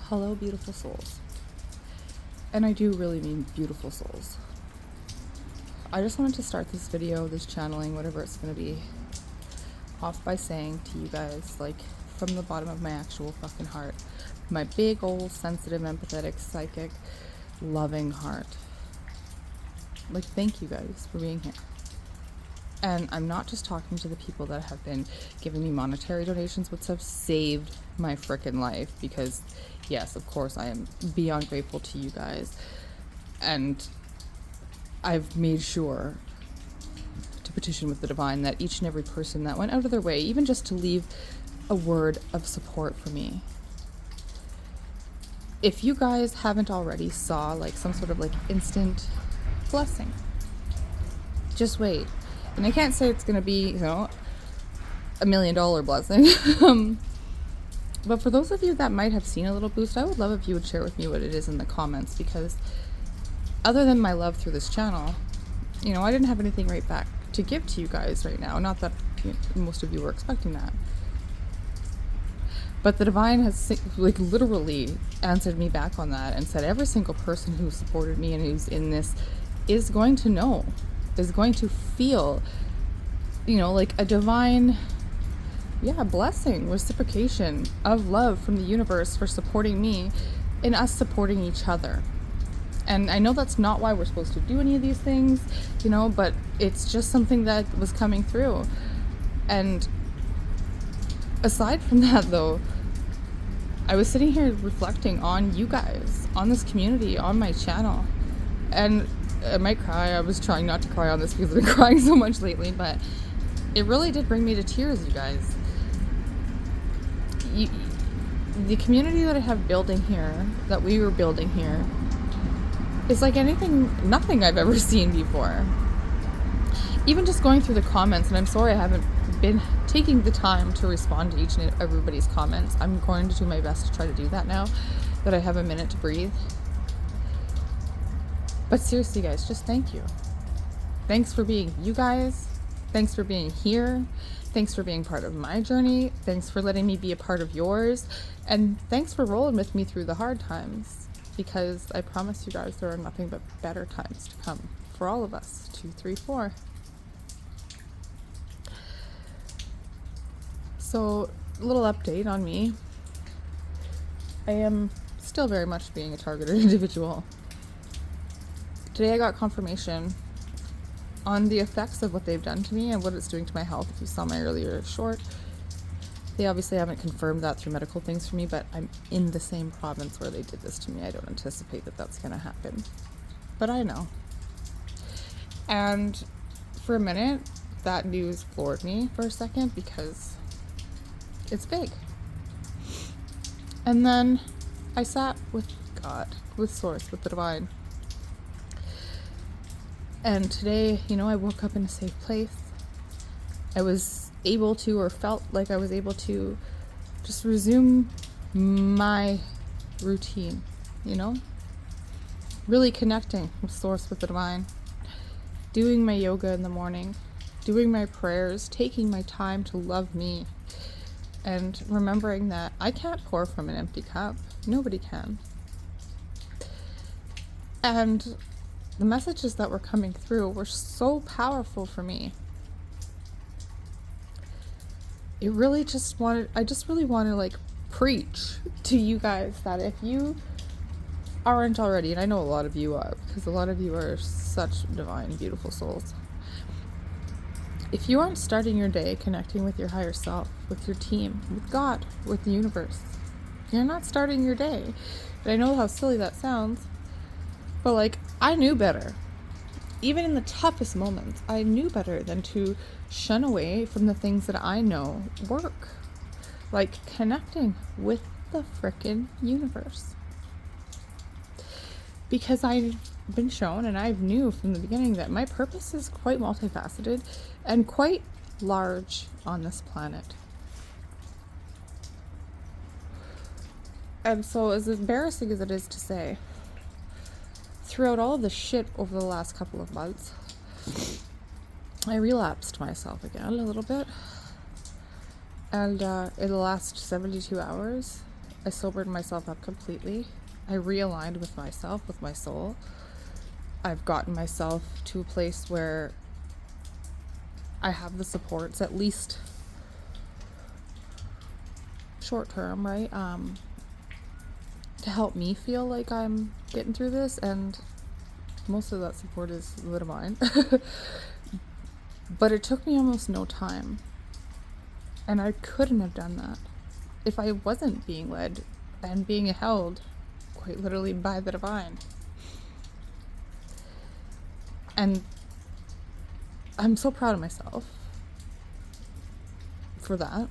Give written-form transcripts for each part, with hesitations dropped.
Hello, beautiful souls. And I do really mean beautiful souls. I just wanted to start this video, this channeling, whatever it's going to be, off by saying to you guys, like, from the bottom of my actual fucking heart, my big old sensitive, empathetic, psychic, loving heart. Like, thank you guys for being here. And I'm not just talking to the people that have been giving me monetary donations, which have saved my frickin' life, because yes, of course, I am beyond grateful to you guys. And I've made sure to petition with the divine that each and every person that went out of their way, even just to leave a word of support for me. If you guys haven't already saw like some sort of like instant blessing, just wait. And I can't say it's going to be, $1 million blessing. But for those of you that might have seen a little boost, I would love if you would share with me what it is in the comments, because other than my love through this channel, I didn't have anything right back to give to you guys right now. Not that most of you were expecting that. But the divine has like literally answered me back on that and said every single person who supported me and who's in this is going to know, is going to feel, like a divine, blessing, reciprocation of love from the universe for supporting me and us supporting each other. And I know that's not why we're supposed to do any of these things, but it's just something that was coming through. And aside from that, though, I was sitting here reflecting on you guys, on this community, on my channel. And I might cry. I was trying not to cry on this because I've been crying so much lately, but it really did bring me to tears, you guys. The community that I have building here, that we were building here, is like nothing I've ever seen before. Even just going through the comments, and I'm sorry I haven't been taking the time to respond to each and everybody's comments. I'm going to do my best to try to do that now that I have a minute to breathe. But seriously, guys, just thank you. Thanks for being you guys. Thanks for being here. Thanks for being part of my journey. Thanks for letting me be a part of yours. And thanks for rolling with me through the hard times, because I promise you guys there are nothing but better times to come for all of us. 2, 3, 4. So, a little update on me. I am still very much being a targeted individual. Today I got confirmation on the effects of what they've done to me and what it's doing to my health. If you saw my earlier short, they obviously haven't confirmed that through medical things for me, but I'm in the same province where they did this to me. I don't anticipate that that's going to happen, but I know. And for a minute, that news floored me for a second, because it's big. And then I sat with God, with Source, with the divine. And today, I woke up in a safe place. I was able to, or felt like I was able to, just resume my routine, really connecting with Source, with the divine, doing my yoga in the morning, doing my prayers, taking my time to love me, and remembering that I can't pour from an empty cup. Nobody can. And the messages that were coming through were so powerful for me. I just really want to like preach to you guys that if you aren't already, and I know a lot of you are, because a lot of you are such divine, beautiful souls. If you aren't starting your day connecting with your higher self, with your team, with God, with the universe, you're not starting your day. And I know how silly that sounds, but I knew better. Even in the toughest moments, I knew better than to shun away from the things that I know work. Like connecting with the frickin' universe. Because I've been shown, and I knew from the beginning, that my purpose is quite multifaceted and quite large on this planet. And so, as embarrassing as it is to say, throughout all of the shit over the last couple of months, I relapsed myself again a little bit. And in the last 72 hours, I sobered myself up completely. I realigned with myself, with my soul. I've gotten myself to a place where I have the supports, at least short term, right? To help me feel like I'm getting through this, and most of that support is a bit of mine. But it took me almost no time. And I couldn't have done that if I wasn't being led and being held quite literally by the divine. And I'm so proud of myself for that.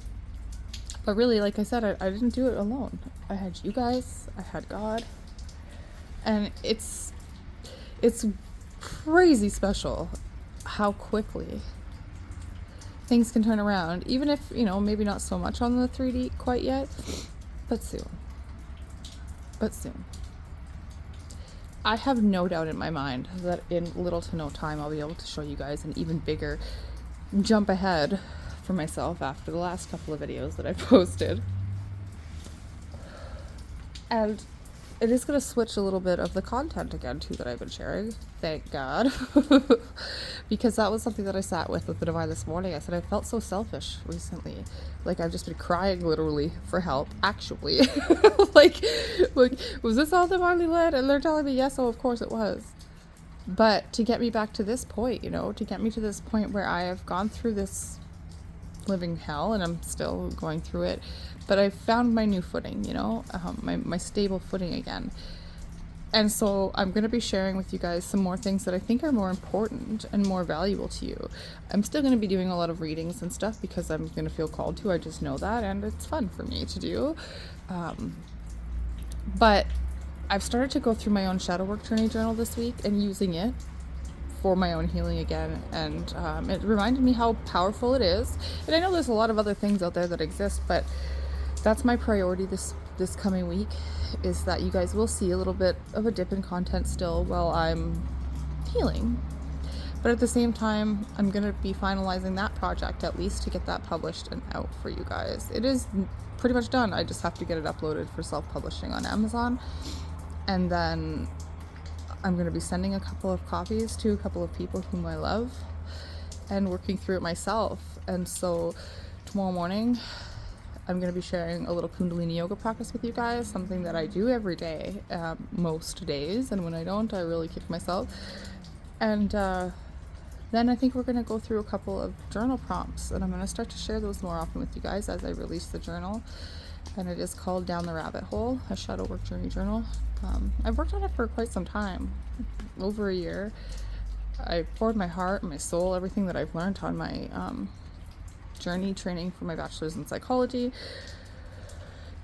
But really, like I said, I didn't do it alone. I had you guys, I had God. And it's crazy special how quickly things can turn around, even if, maybe not so much on the 3D quite yet, but soon. I have no doubt in my mind that in little to no time I'll be able to show you guys an even bigger jump ahead for myself after the last couple of videos that I posted. And it is going to switch a little bit of the content again too that I've been sharing, thank God. Because that was something that I sat with the divine this morning. I said I felt so selfish recently, like I've just been crying literally for help, actually. like was this all divinely led? And they're telling me yes, oh of course it was. But to get me back to this point, to get me to this point where I have gone through this living hell, and I'm still going through it, but I found my new footing, my stable footing again. And so I'm going to be sharing with you guys some more things that I think are more important and more valuable to you. I'm still going to be doing a lot of readings and stuff because I'm going to feel called to. I just know that, and it's fun for me to do. But I've started to go through my own shadow work journey journal this week and using it for my own healing again, and it reminded me how powerful it is. And I know there's a lot of other things out there that exist, but that's my priority this coming week, is that you guys will see a little bit of a dip in content still while I'm healing. But at the same time, I'm going to be finalizing that project at least to get that published and out for you guys. It is pretty much done. I just have to get it uploaded for self-publishing on Amazon. And then I'm going to be sending a couple of copies to a couple of people whom I love and working through it myself. And so tomorrow morning, I'm going to be sharing a little Kundalini yoga practice with you guys, something that I do every day, most days. And when I don't, I really kick myself. And then I think we're going to go through a couple of journal prompts, and I'm going to start to share those more often with you guys as I release the journal. And it is called Down the Rabbit Hole, a shadow work journey journal. I've worked on it for quite some time, over a year. I poured my heart, my soul, everything that I've learned on my journey training for my bachelor's in psychology.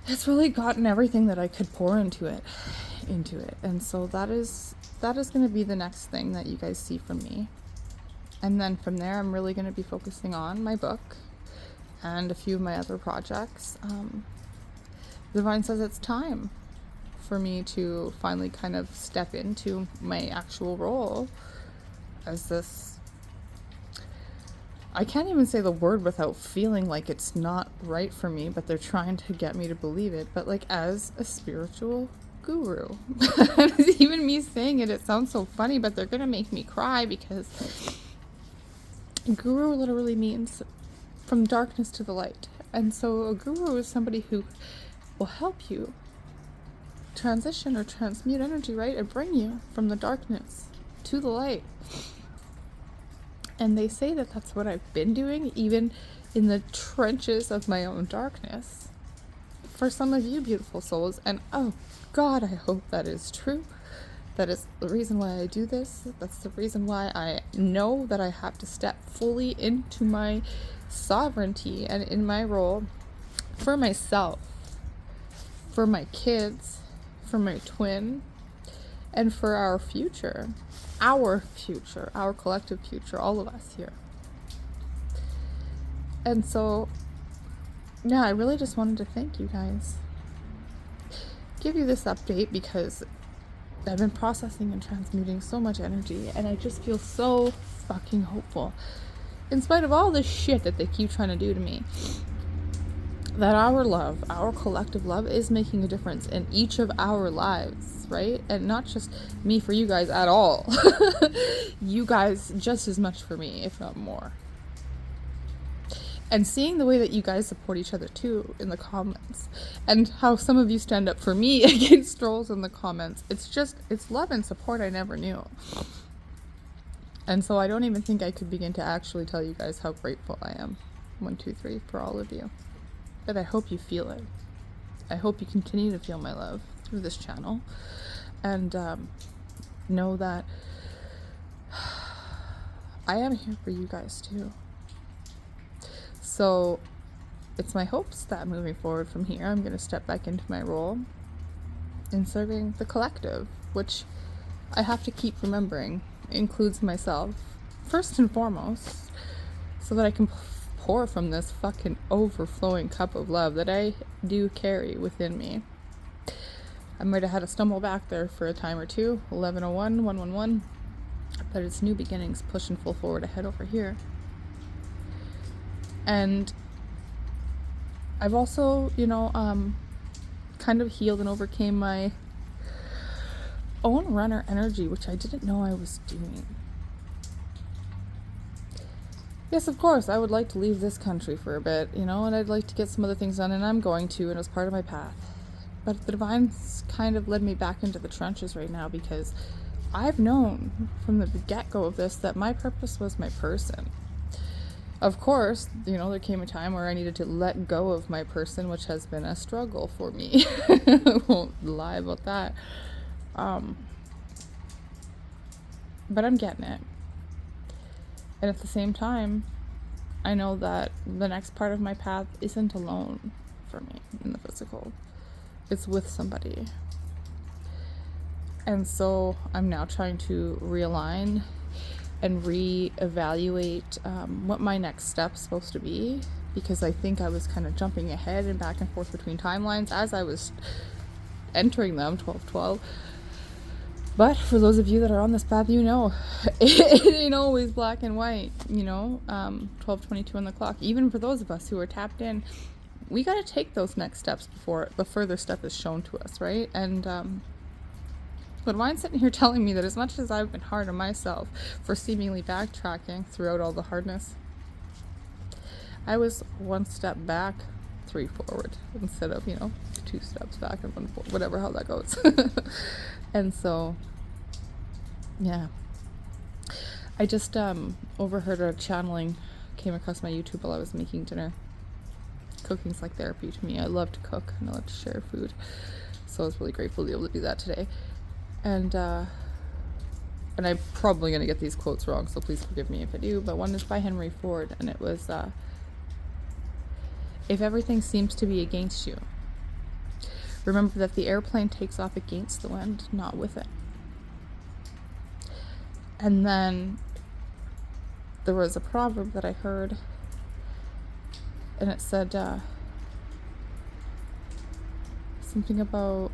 It's really gotten everything that I could pour into it. And so that is going to be the next thing that you guys see from me. And then from there, I'm really going to be focusing on my book and a few of my other projects. The divine says it's time for me to finally kind of step into my actual role as this, I can't even say the word without feeling like it's not right for me, but they're trying to get me to believe it, but like as a spiritual guru. Even me saying it sounds so funny, but they're gonna make me cry, because guru literally means from darkness to the light. And so a guru is somebody who will help you transition or transmute energy, right, and bring you from the darkness to the light. And they say that that's what I've been doing, even in the trenches of my own darkness, for some of you beautiful souls. And oh God, I hope that is true. That is the reason why I do this. That's the reason why I know that I have to step fully into my sovereignty and in my role for myself, for my kids, for my twin, and for our future, our collective future, all of us here. And so, yeah, I really just wanted to thank you guys. Give you this update because I've been processing and transmuting so much energy, and I just feel so fucking hopeful in spite of all the shit that they keep trying to do to me. that our love, our collective love, is making a difference in each of our lives, right? And not just me for you guys at all. You guys just as much for me, if not more. And seeing the way that you guys support each other too in the comments, and how some of you stand up for me against trolls in the comments, it's love and support I never knew. And so I don't even think I could begin to actually tell you guys how grateful I am, 1, 2, 3, for all of you. But I hope you feel it. I hope you continue to feel my love through this channel, and know that I am here for you guys too. So it's my hopes that moving forward from here, I'm going to step back into my role in serving the collective, which I have to keep remembering includes myself first and foremost, so that I can pour from this fucking overflowing cup of love that I do carry within me. I might have had to stumble back there for a time or two, 1101, 111, but it's new beginnings, pushing full forward ahead over here. And I've also, kind of healed and overcame my own runner energy, which I didn't know I was doing. Yes, of course, I would like to leave this country for a bit, and I'd like to get some other things done, and I'm going to, and it's part of my path. But the Divine's kind of led me back into the trenches right now, because I've known from the get-go of this that my purpose was my person. Of course, there came a time where I needed to let go of my person, which has been a struggle for me. I won't lie about that. But I'm getting it. And at the same time, I know that the next part of my path isn't alone for me in the physical. It's with somebody. And so I'm now trying to realign and reevaluate what my next step's supposed to be, because I think I was kind of jumping ahead and back and forth between timelines as I was entering them, 12-12. But for those of you that are on this path, it ain't always black and white, 12:22 on the clock. Even for those of us who are tapped in, we got to take those next steps before the further step is shown to us, right? And but mine's sitting here telling me that as much as I've been hard on myself for seemingly backtracking throughout all the hardness, I was 1 step back, 3 forward, instead of, 2 steps back and 1 forward, whatever how that goes. And so, yeah. I just overheard a channeling, came across my YouTube while I was making dinner. Cooking's like therapy to me. I love to cook and I love to share food. So I was really grateful to be able to do that today. And I'm probably going to get these quotes wrong, so please forgive me if I do, but one is by Henry Ford, and it was, if everything seems to be against you, remember that the airplane takes off against the wind, not with it. And then there was a proverb that I heard, and it said something about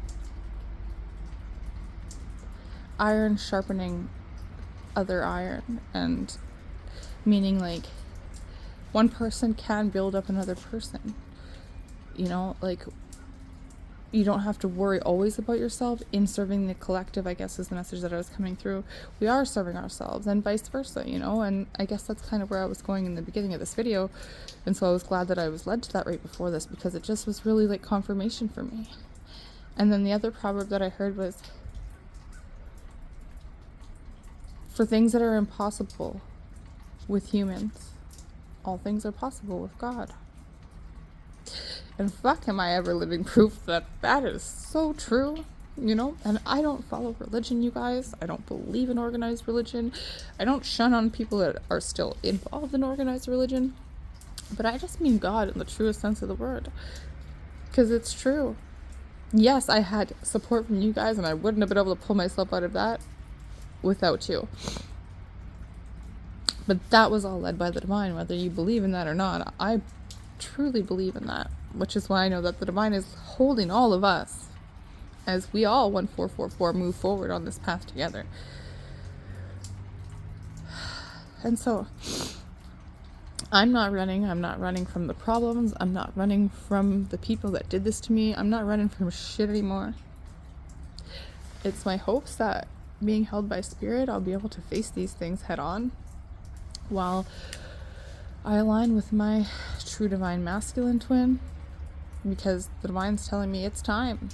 iron sharpening other iron, and meaning like one person can build up another person, like you don't have to worry always about yourself in serving the collective, I guess is the message that I was coming through. We are serving ourselves and vice versa, and I guess that's kind of where I was going in the beginning of this video. And so I was glad that I was led to that right before this, because it just was really like confirmation for me. And then the other proverb that I heard was, for things that are impossible with humans, all things are possible with God. And fuck, am I ever living proof that that is so true, And I don't follow religion, you guys. I don't believe in organized religion. I don't shun on people that are still involved in organized religion. But I just mean God in the truest sense of the word. Because it's true. Yes, I had support from you guys, and I wouldn't have been able to pull myself out of that without you. But that was all led by the Divine, whether you believe in that or not. I truly believe in that, which is why I know that the Divine is holding all of us as we all 1444 move forward on this path together. And so I'm not running. I'm not running from the problems. I'm not running from the people that did this to me. I'm not running from shit anymore. It's my hopes that being held by spirit, I'll be able to face these things head on while I align with my true divine masculine twin, because the divine's telling me it's time.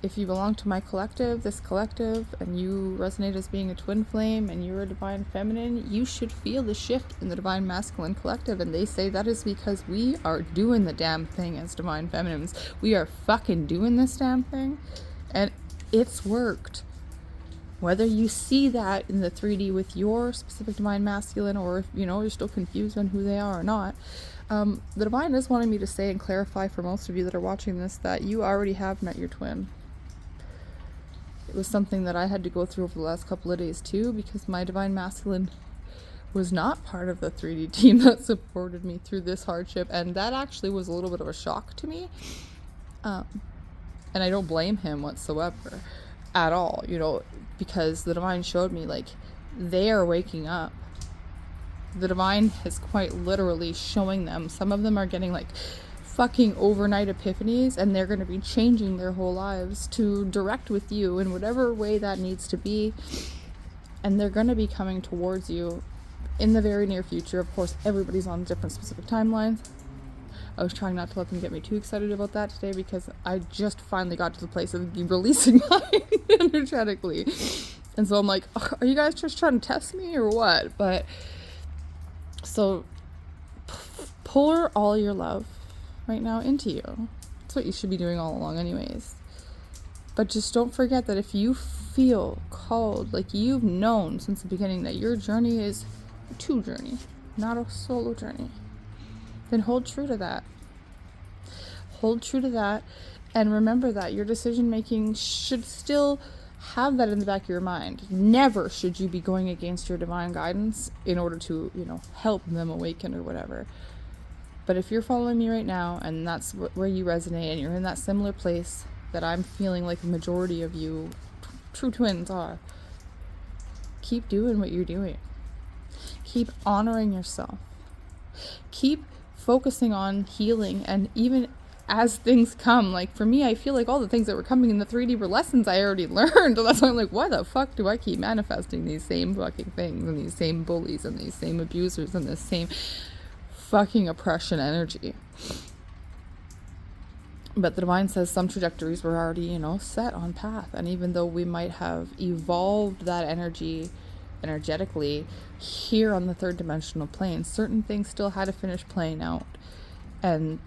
If you belong to my collective, this collective, and you resonate as being a twin flame and you're a divine feminine, you should feel the shift in the divine masculine collective. And they say that is because we are doing the damn thing as divine feminines. We are fucking doing this damn thing, and it's worked. Whether you see that in the 3D with your specific divine masculine, or if you're still confused on who they are or not, the divine is wanting me to say and clarify for most of you that are watching this that you already have met your twin. It was something that I had to go through over the last couple of days too, because my divine masculine was not part of the 3D team that supported me through this hardship, and that actually was a little bit of a shock to me. And I don't blame him whatsoever at all, because the divine showed me, like, they are waking up. The divine is quite literally showing them. Some of them are getting like fucking overnight epiphanies, and they're going to be changing their whole lives to direct with you in whatever way that needs to be. And they're going to be coming towards you in the very near future. Of course, everybody's on different specific timelines. I was trying not to let them get me too excited about that today, because I just finally got to the place of releasing mine energetically. And so I'm like, are you guys just trying to test me or what? But so pour all your love right now into you. That's what you should be doing all along anyways. But just don't forget that if you feel called, like you've known since the beginning that your journey is a two journey, not a solo journey, then hold true to that. Hold true to that, and remember that your decision making should still have that in the back of your mind. Never should you be going against your divine guidance in order to, help them awaken or whatever. But if you're following me right now, and that's where you resonate, and you're in that similar place that I'm feeling like the majority of you true twins are, keep doing what you're doing. Keep honoring yourself. Keep focusing on healing, and even as things come, like for me, I feel like all the things that were coming in the 3D were lessons I already learned. And that's why I'm like, why the fuck do I keep manifesting these same fucking things, and these same bullies, and these same abusers, and this same fucking oppression energy? But the divine says some trajectories were already, set on path. And even though we might have evolved that energy energetically here on the third dimensional plane, certain things still had to finish playing out. And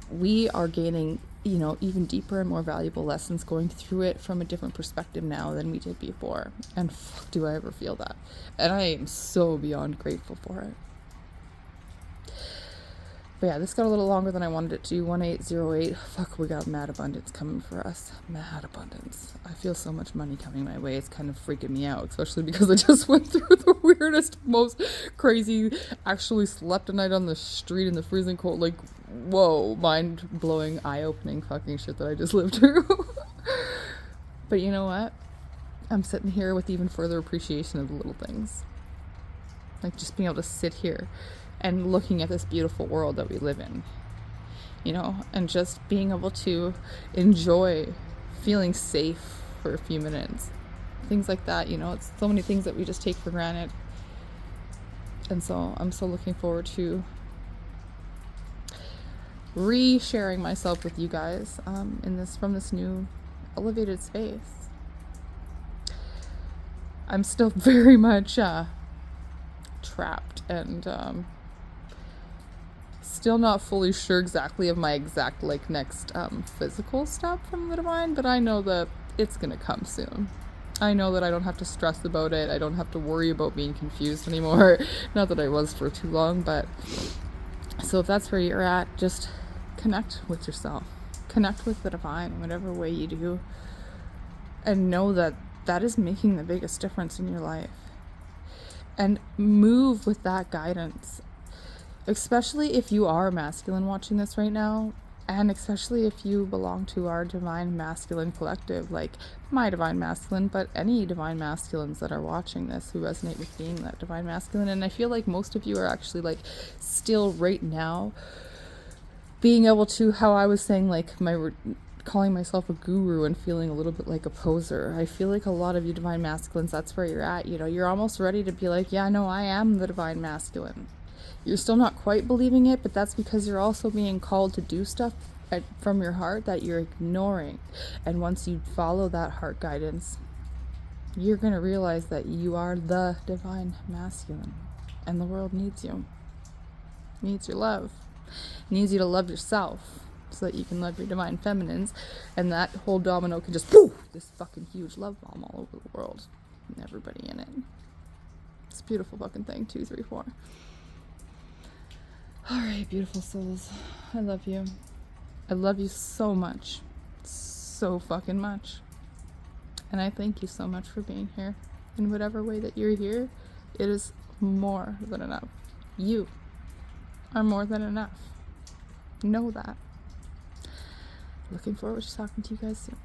we are gaining, even deeper and more valuable lessons going through it from a different perspective now than we did before. And fuck, do I ever feel that. And I am so beyond grateful for it. But yeah, this got a little longer than I wanted it to. 1808. Fuck, we got mad abundance coming for us. Mad abundance. I feel so much money coming my way. It's kind of freaking me out, especially because I just went through the weirdest, most crazy, actually slept a night on the street in the freezing cold. Like, whoa, mind-blowing, eye-opening fucking shit that I just lived through. But you know what? I'm sitting here with even further appreciation of the little things. Like just being able to sit here and looking at this beautiful world that we live in, and just being able to enjoy feeling safe for a few minutes. Things like that, it's so many things that we just take for granted. And so I'm so looking forward to re-sharing myself with you guys from this new elevated space. I'm still very much trapped and still not fully sure exactly of my exact next physical step from the divine, but I know that it's gonna come soon. I know that I don't have to stress about it. I don't have to worry about being confused anymore. Not that I was for too long, but so if that's where you're at, just connect with yourself. Connect with the divine in whatever way you do, and know that that is making the biggest difference in your life. And move with that guidance. Especially if you are masculine watching this right now And especially if you belong to our divine masculine collective, like my divine masculine, but any divine masculines that are watching this who resonate with being that divine masculine. And I feel like most of you are actually like still right now being able to, how I was saying, like calling myself a guru and feeling a little bit like a poser. I feel like a lot of you divine masculines, that's where you're at. You know, you're almost ready to be like, yeah, no, I am the divine masculine. You're still not quite believing it, but that's because you're also being called to do stuff from your heart that you're ignoring. And once you follow that heart guidance, you're going to realize that you are the divine masculine. And the world needs you. Needs your love. Needs you to love yourself so that you can love your divine feminines. And that whole domino can just, poof, this fucking huge love bomb all over the world. And everybody in it. It's a beautiful fucking thing. 2, 3, 4. Alright, beautiful souls. I love you. I love you so much. So fucking much. And I thank you so much for being here. In whatever way that you're here, it is more than enough. You are more than enough. Know that. Looking forward to talking to you guys soon.